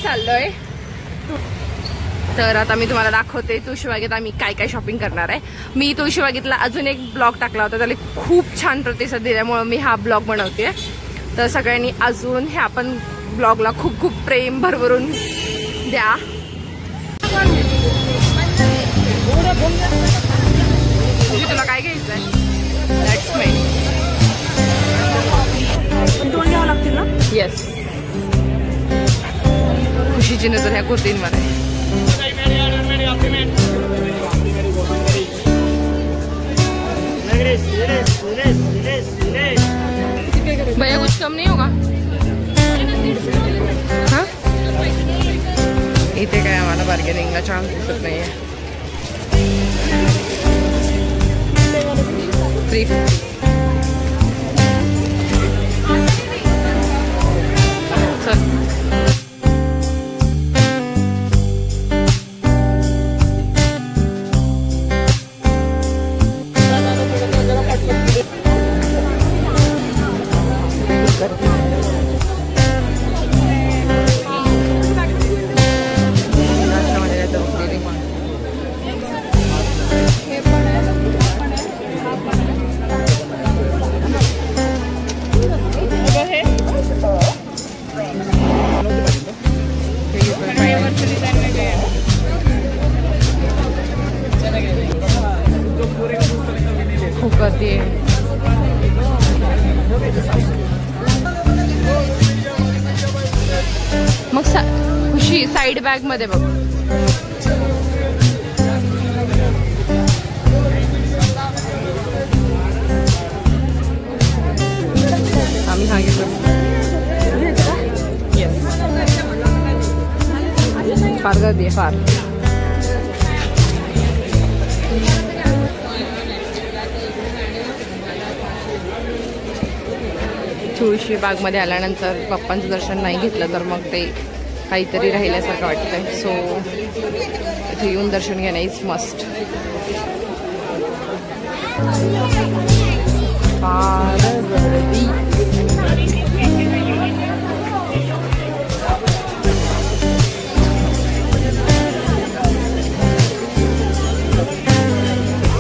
चाललोय. तर आता मी तुम्हाला दाखवते तुळशीबागेत आम्ही काय काय शॉपिंग करणार आहे. मी तुळशीबागेतला अजून एक ब्लॉग टाकला होता, त्याला खूप छान प्रतिसाद दिल्यामुळे मी हा ब्लॉग बनवते. तर सगळ्यांनी अजून ह्या पण ब्लॉगला खूप खूप प्रेम भरभरून द्या. तुला काय घ्यायचंय? दॅट्स मी. दोन घ्यावं लागतील ना? येस. खुशीची नजर ह्या कुर्तींवर आहे. भैया कुछ कम नहीं होगा? हाँ, इथे काय आम्हाला बार्गेनिंगला चान्स दिसत नाहीये. 350. मग खुशी साइड बॅग मध्ये बघ. आम्ही हा घेतो. फार गर्दी आहे फार. तुळशी बाग मध्ये आल्यानंतर पप्पांचं दर्शन नाही घेतलं तर मग ते काहीतरी राहिल्यासारखं वाटतंय. सो इथे येऊन दर्शन घेणं इज मस्ट.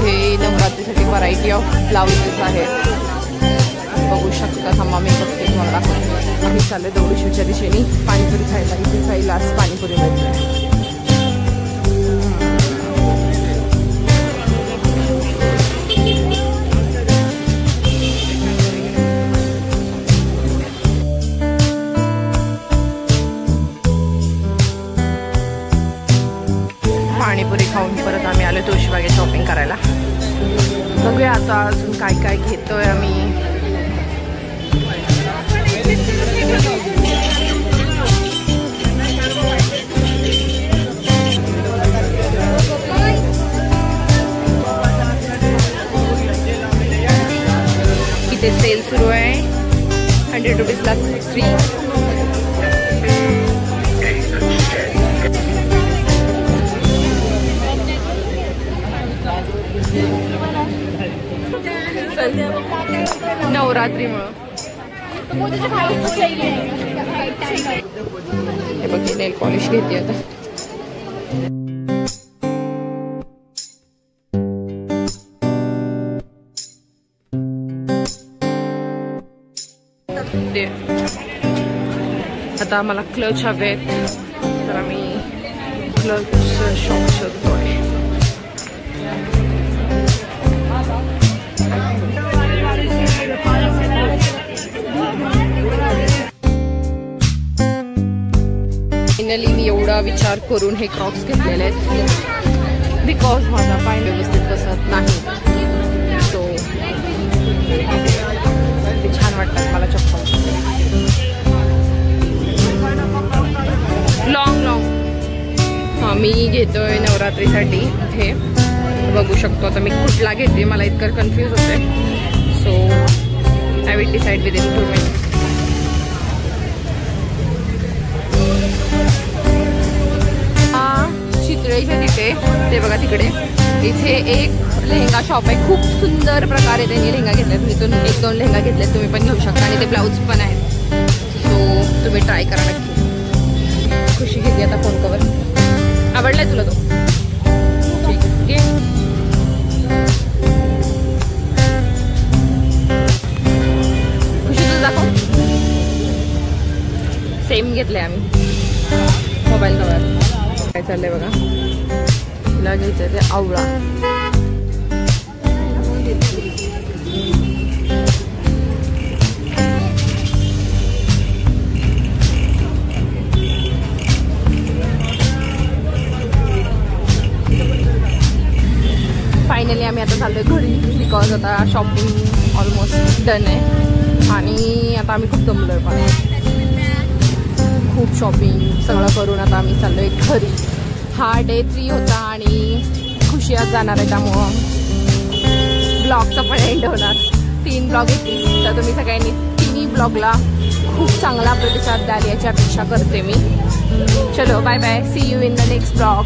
हे नवरात्रीसाठी व्हरायटी ऑफ ब्लाउजेस आहेत, बघू शकता. थांबा मी बघते तुम्हाला दाखवते. आम्ही चालले दगडूशेठच्या दिशेने पाणीपुरी खायला. इथे खायला आज पाणीपुरी मिळते. पाणीपुरी खाऊन परत आम्ही आलो तुळशीबागेत शॉपिंग करायला. बघूया आता अजून काय काय घेतोय आम्ही. इथे सेल सुरू आहे. 100 रुपीजला फ्री. नवरात्रीमुळं हे बघ नेल पॉलिश घेते आता. आता आम्हाला क्लच हवेत तर आम्ही क्लच शॉप शोधतोय. फायनली मी एवढा विचार करून हे क्रॉक्स घेतलेले आहेत बिकॉज माझा पाय व्यवस्थित बसत नाही. सो ते छान वाटतात मला चप्पल. लॉंग हां मी घेतोय नवरात्रीसाठी. हे बघू शकतो. आता मी कुठला घेते मला इतकं कन्फ्यूज होते. So I will decide within 2 minutes. चितळेच्या तिथे ते बघा तिकडे इथे एक लेहंगा शॉप आहे. खूप सुंदर प्रकारे त्यांनी लेहंगा घेतलेत. मी इथून 1-2 लेहंगा घेतलेत. तुम्ही पण घेऊ शकता आणि ते ब्लाऊज पण आहेत. सो तुम्ही ट्राय करा नक्की. खुशी घेतली आता फोन कवर. आवडलाय तुला तो? ठीक आहे. खुशी तुला दाखव. सेम घेतलंय आम्ही मोबाईल कवर. काय चाललंय बघा. तिला घ्यायचंय ते आवळा. फायनली आम्ही आता चाललोय घरी बिकॉज आता शॉपिंग ऑलमोस्ट डन आहे आणि आता आम्ही खूप दमलोय पण खूप शॉपिंग सगळं करून आता आम्ही चाललोय घरी. हा डे 3 होता आणि खुशी आज जाणार आहे त्यामुळं ब्लॉगचा पण एंड होणार. 3 ब्लॉग येतील तर तुम्ही सगळ्यांनी 3ही ब्लॉगला खूप चांगला प्रतिसाद द्याल याची अपेक्षा करते मी. चलो bye bye. See you in the next blog.